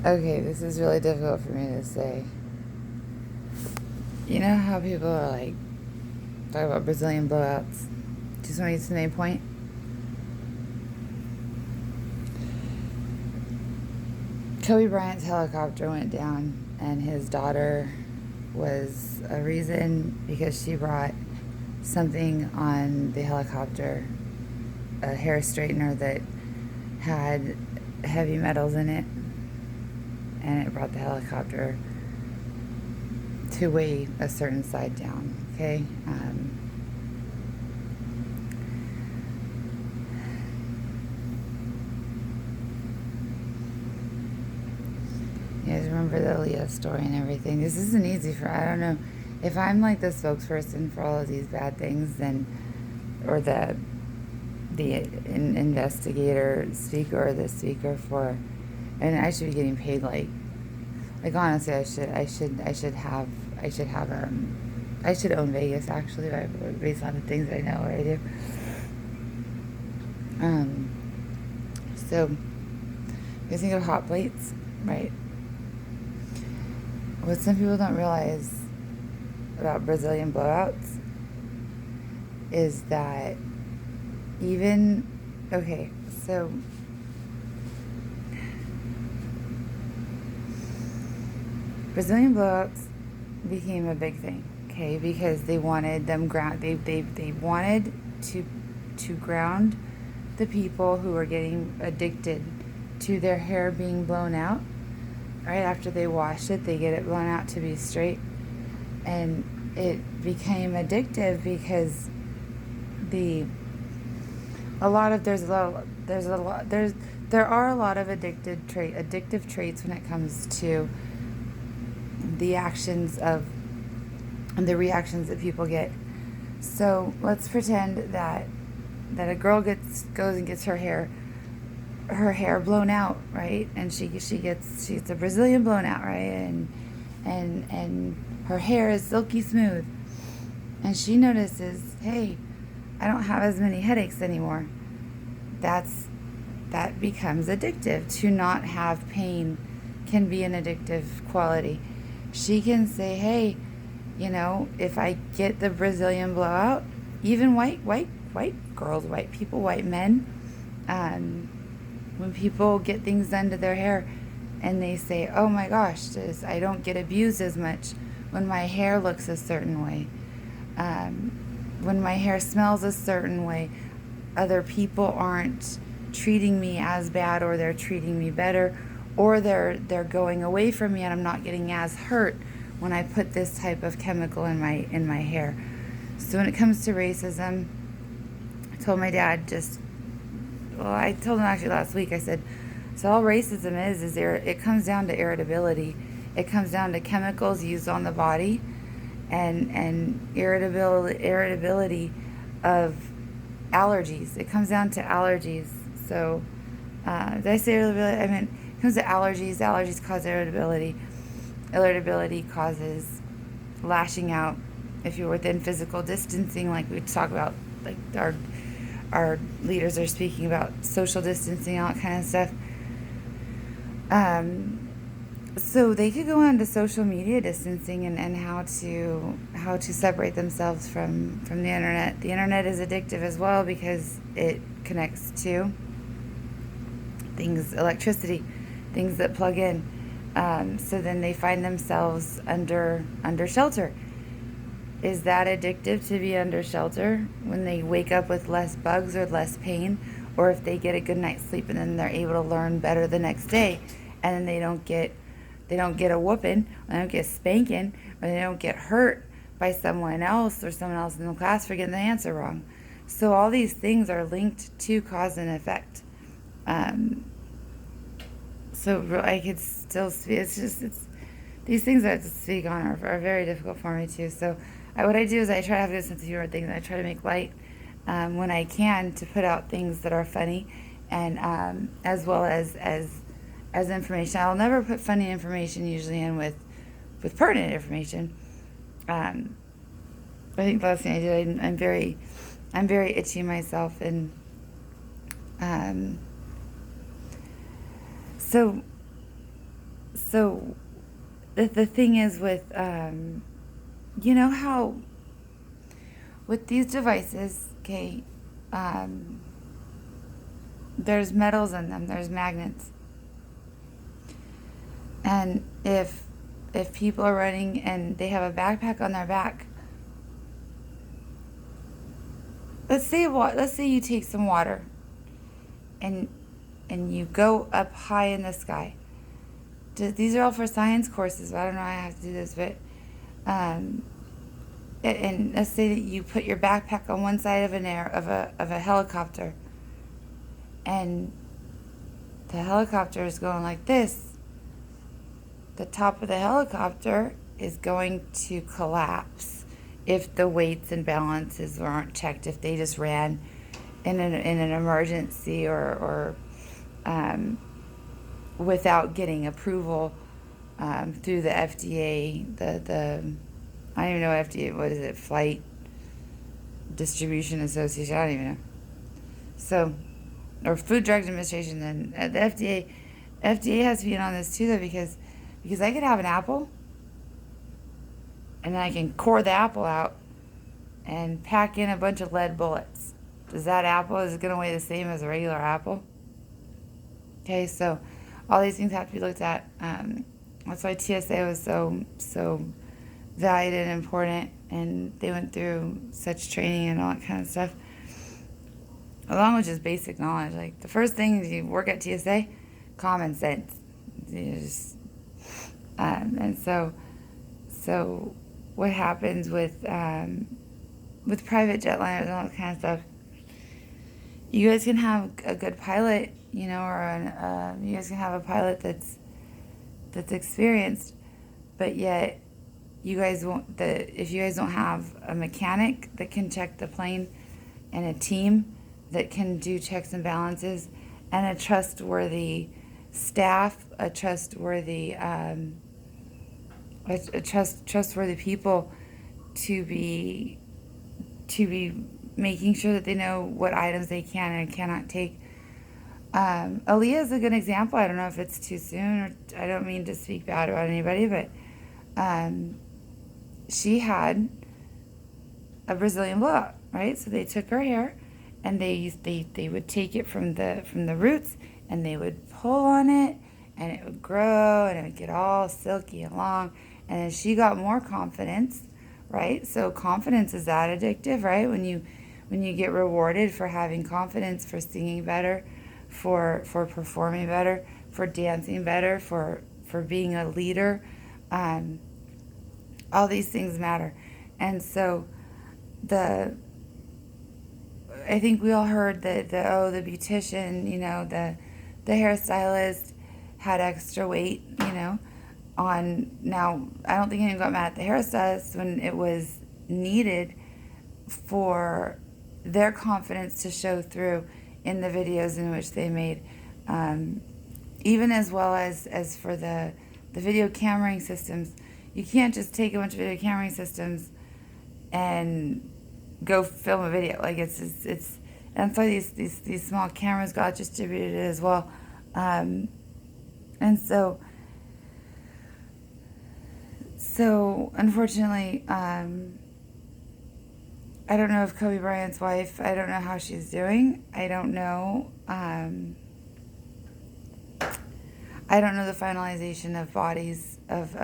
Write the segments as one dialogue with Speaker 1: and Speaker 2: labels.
Speaker 1: Okay, this is really difficult for me to say. You know how people are like, talk about Brazilian blowouts? Just want to get to the main point. Kobe Bryant's helicopter went down, and his daughter was a reason because she brought something on the helicopter, a hair straightener that had heavy metals in it, and it brought the helicopter to weigh a certain side down. Okay. You guys remember the Leah story and everything. This isn't easy for, I don't know. If I'm like the spokesperson for all of these bad things, then, or the investigator speaker or the speaker for, and I should be getting paid like honestly, I should own Vegas actually, based on the things I know what I do. Um, so you think of hot plates, right? What some people don't realize about Brazilian blowouts is that okay, so Brazilian blowouts became a big thing, okay, because they wanted them ground, they wanted to ground the people who were getting addicted to their hair being blown out. Right after they wash it, they get it blown out to be straight. And it became addictive because there are a lot of addictive traits when it comes to the reactions that people get. So let's pretend that a girl goes and gets her hair blown out, right? And she's a Brazilian blown out, right? And her hair is silky smooth. And she notices, hey, I don't have as many headaches anymore. That becomes addictive. To not have pain can be an addictive quality. She can say, hey, if I get the Brazilian blowout, even white girls, white people, white men, when people get things done to their hair and they say, oh my gosh, I don't get abused as much when my hair looks a certain way, when my hair smells a certain way, other people aren't treating me as bad, or they're treating me better, or they're going away from me and I'm not getting as hurt when I put this type of chemical in my hair. So when it comes to racism, I told my dad I told him actually last week, I said, so all racism is it comes down to irritability. It comes down to chemicals used on the body and irritability of allergies. It comes down to allergies. So, did I say irritability? I mean, it comes to allergies. Allergies cause irritability. Irritability causes lashing out. If you're within physical distancing, like we talk about, like our leaders are speaking about social distancing, all that kind of stuff. So they could go on to social media distancing and how to separate themselves from the internet. The internet is addictive as well because it connects to things, electricity, things that plug in. So then they find themselves under shelter. Is that addictive to be under shelter when they wake up with less bugs or less pain, or if they get a good night's sleep and then they're able to learn better the next day, and then they don't get a whooping, or they don't get spanking, or they don't get hurt by someone else or someone else in the class for getting the answer wrong. So all these things are linked to cause and effect. So I could still speak. It's these things that I have to speak on are very difficult for me too. So what I do is I try to have a good sense of humor with things. I try to make light when I can, to put out things that are funny, and as well as information. I'll never put funny information usually in with pertinent information. I think the last thing I did, I'm very itchy myself, and so so the thing is with, you know how with these devices, okay, there's metals in them, there's magnets. And if people are running and they have a backpack on their back, let's say you take some water and you go up high in the sky. These are all for science courses. I don't know how I have to do this, but and let's say that you put your backpack on one side of a helicopter, and the helicopter is going like this. The top of the helicopter is going to collapse if the weights and balances aren't checked. If they just ran in an emergency or without getting approval through the FDA, the I don't even know FDA, what is it, Flight Distribution Association, I don't even know. So, or Food Drug Administration, then the FDA has to be in on this too, though, because I could have an apple and then I can core the apple out and pack in a bunch of lead bullets. Does that apple, is it going to weigh the same as a regular apple? Okay, so all these things have to be looked at. That's why TSA was so valued and important, and they went through such training and all that kind of stuff, along with just basic knowledge. Like, the first thing is you work at TSA, common sense. You just, and so what happens with private jetliners and all that kind of stuff, you guys can have a good pilot, you know, or you guys can have a pilot that's experienced, but yet you guys won't. If you guys don't have a mechanic that can check the plane, and a team that can do checks and balances, and a trustworthy staff, a trustworthy trustworthy people to be making sure that they know what items they can and cannot take. Aaliyah is a good example. I don't know if it's too soon, or I don't mean to speak bad about anybody, but she had a Brazilian blowout, right? So they took her hair and they would take it from the roots, and they would pull on it, and it would grow, and it would get all silky and long, and then she got more confidence, right? So confidence is that addictive, right? When you get rewarded for having confidence, for singing better, for performing better, for dancing better, for being a leader, all these things matter. And so I think we all heard that the beautician, you know, the hairstylist had extra weight, you know, on. Now, I don't think anyone got mad at the hairstylist when it was needed for their confidence to show through in the videos in which they made, even as well as for the video cameraing systems. You can't just take a bunch of video cameraing systems and go film a video. Like, it's and that's why these small cameras got distributed as well. And so unfortunately, I don't know if Kobe Bryant's wife, I don't know how she's doing. I don't know. I don't know the finalization of bodies, of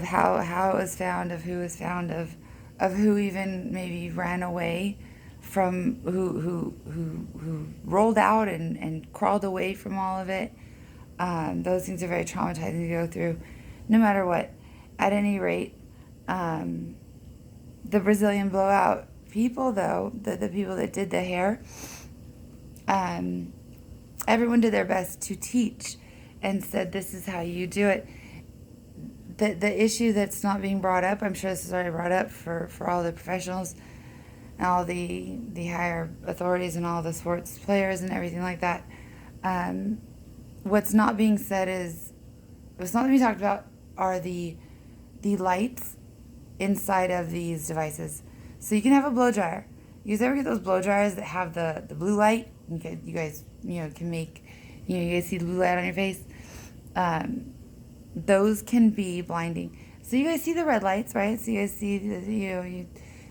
Speaker 1: how it was found, of who was found, of who even maybe ran away from, who rolled out and crawled away from all of it. Those things are very traumatizing to go through, no matter what. At any rate, the Brazilian blowout people, though, the people that did the hair, everyone did their best to teach and said, this is how you do it. The issue that's not being brought up, I'm sure this is already brought up for all the professionals and all the higher authorities and all the sports players and everything like that. What's not being said is, what's not being talked about are the lights inside of these devices. So you can have a blow dryer. You guys ever get those blow dryers that have the blue light? You guys can make, you guys see the blue light on your face. those can be blinding. So you guys see the red lights, right? So you guys see you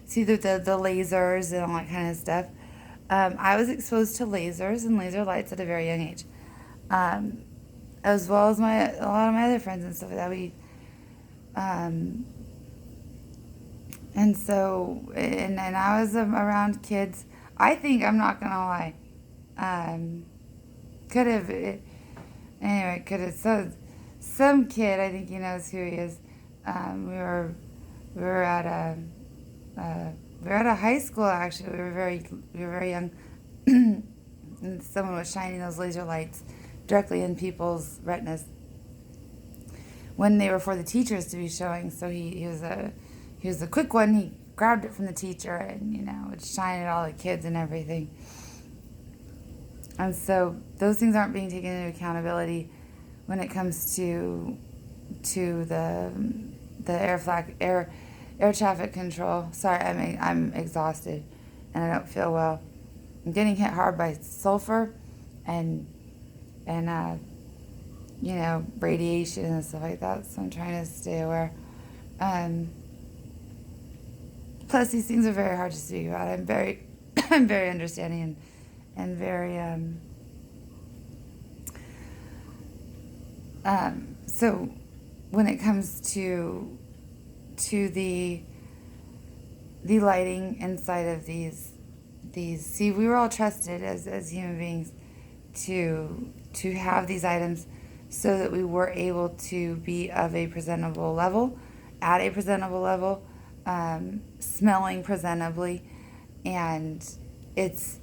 Speaker 1: see the lasers and all that kind of stuff. I was exposed to lasers and laser lights at a very young age, um, as well as a lot of my other friends and stuff like that. Um, and so and I was around kids. I think I'm not gonna lie. Um, could have anyway. Could have some kid. I think he knows who he is. We were at a we were at a high school actually. We were very young, and someone was shining those laser lights directly in people's retinas when they were for the teachers to be showing. So he was a quick one. He grabbed it from the teacher and would shine at all the kids and everything. And so those things aren't being taken into accountability when it comes to the air traffic control. Sorry, I'm exhausted and I don't feel well. I'm getting hit hard by sulfur and radiation and stuff like that. So I'm trying to stay aware. Plus, these things are very hard to speak about. I'm very understanding and very so when it comes to the lighting inside of these see, we were all trusted as human beings to have these items so that we were able to be of a presentable level, at a presentable level, smelling presentably. And it's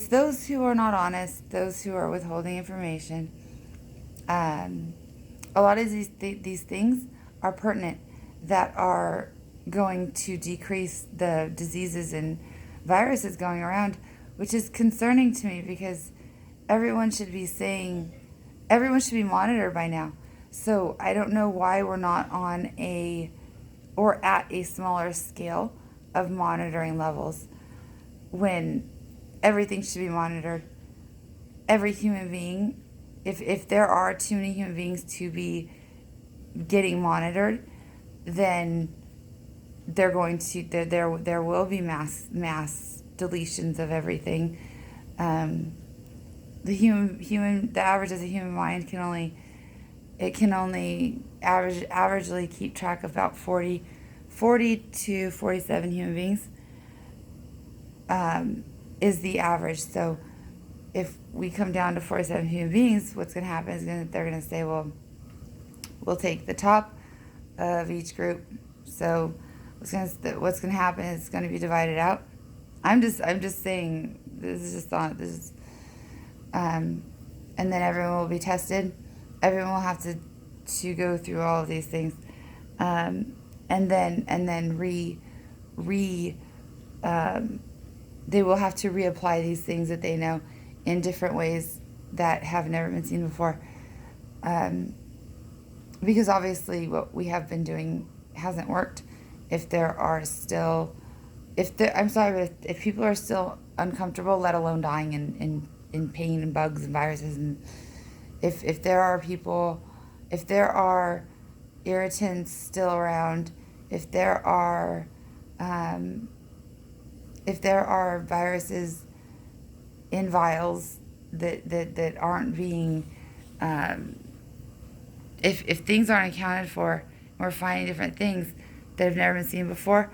Speaker 1: those who are not honest, those who are withholding information. A lot of these things are pertinent, that are going to decrease the diseases and viruses going around, which is concerning to me because everyone should be monitored by now. So I don't know why we're not on at a smaller scale of monitoring levels when everything should be monitored. Every human being, if there are too many human beings to be getting monitored, then there will be mass deletions of everything. The average of the human mind can only averagely keep track of about 40 to 47 human beings, is the average. So if we come down to 47 human beings, what's going to happen is they're going to say, well, we'll take the top of each group. So what's going to happen is it's going to be divided out. I'm just saying, this is just thought. This is, and then everyone will be tested. Everyone will have to go through all of these things, and then they will have to reapply these things that they know in different ways that have never been seen before. Because obviously what we have been doing hasn't worked. If people are still uncomfortable, let alone dying in pain and bugs and viruses, and if there are irritants still around, if there are viruses in vials that aren't being, if things aren't accounted for, and we're finding different things that have never been seen before.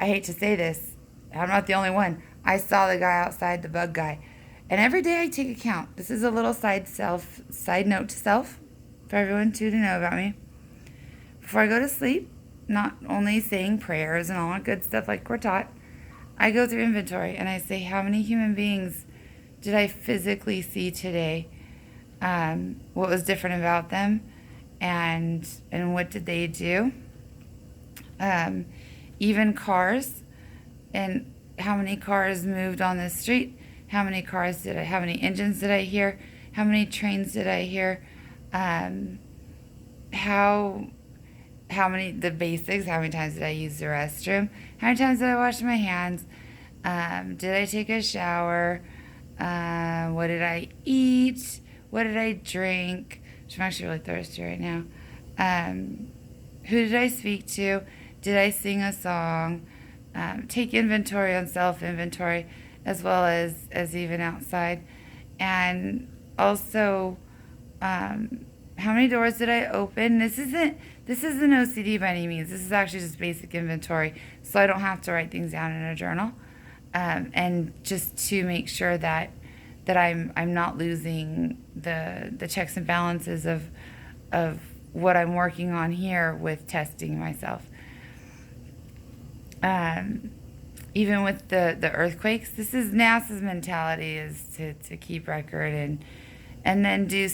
Speaker 1: I hate to say this, I'm not the only one. I saw the guy outside, the bug guy. And every day I take account. This is a little side note to self for everyone to know about me. Before I go to sleep, not only saying prayers and all that good stuff like we're taught, I go through inventory and I say, how many human beings did I physically see today? What was different about them? And what did they do? Even cars, and how many cars moved on the street? How many engines did I hear? How many trains did I hear? How many, the basics, how many times did I use the restroom? How many times did I wash my hands? Did I take a shower? What did I eat? What did I drink? I'm actually really thirsty right now. Who did I speak to? Did I sing a song? Take inventory on self-inventory, as well as even outside. And also, how many doors did I open? This isn't OCD by any means. This is actually just basic inventory, so I don't have to write things down in a journal. And just to make sure that I'm not losing the checks and balances of what I'm working on here with testing myself. Even with the earthquakes, this is NASA's mentality, is to keep record and then do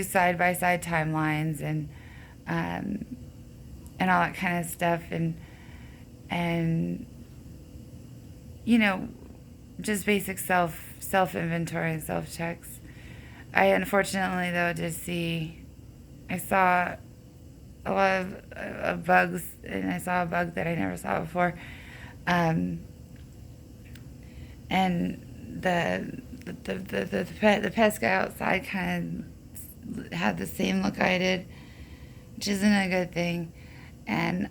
Speaker 1: side by side timelines and all that kind of stuff and just basic self inventory and self checks. I unfortunately though I saw a lot of bugs, and I saw a bug that I never saw before. And the pest guy outside kind of had the same look I did, which isn't a good thing. And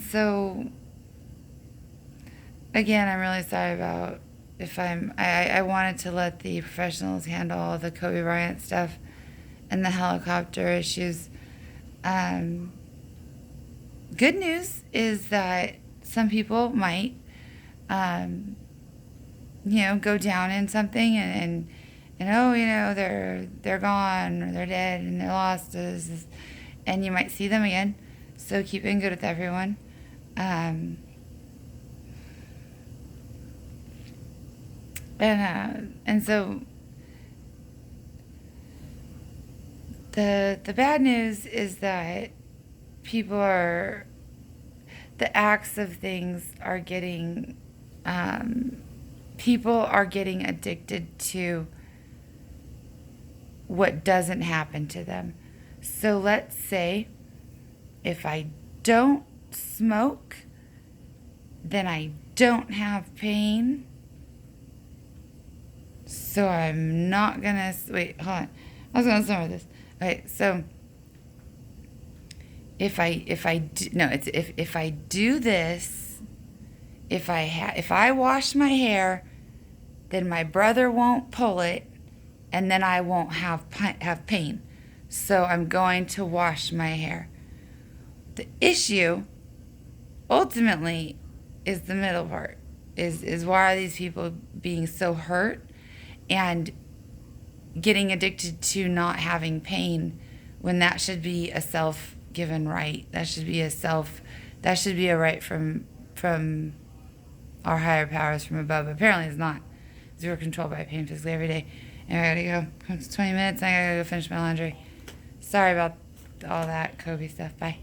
Speaker 1: so again, I'm really sorry about I wanted to let the professionals handle all the Cobe Bryant stuff and the helicopter issues. Good news is that some people might, go down in something and they're gone or they're dead and they're lost, and you might see them again. So keep in good with everyone. And so the bad news is that the acts of things are getting, people are getting addicted to what doesn't happen to them. So let's say if I don't smoke, then I don't have pain. So I'm not gonna wait. Hold on. I was gonna start with this. Okay, so if I do this, if I wash my hair, then my brother won't pull it, and then I won't have pain. So I'm going to wash my hair. The issue, ultimately, is the middle part. Is why are these people being so hurt and getting addicted to not having pain when that should be a self-given right? That should be a right from our higher powers from above. But apparently it's not. Because we're controlled by pain physically every day. And I gotta go. It's 20 minutes and I gotta go finish my laundry. Sorry about all that Kobe stuff. Bye.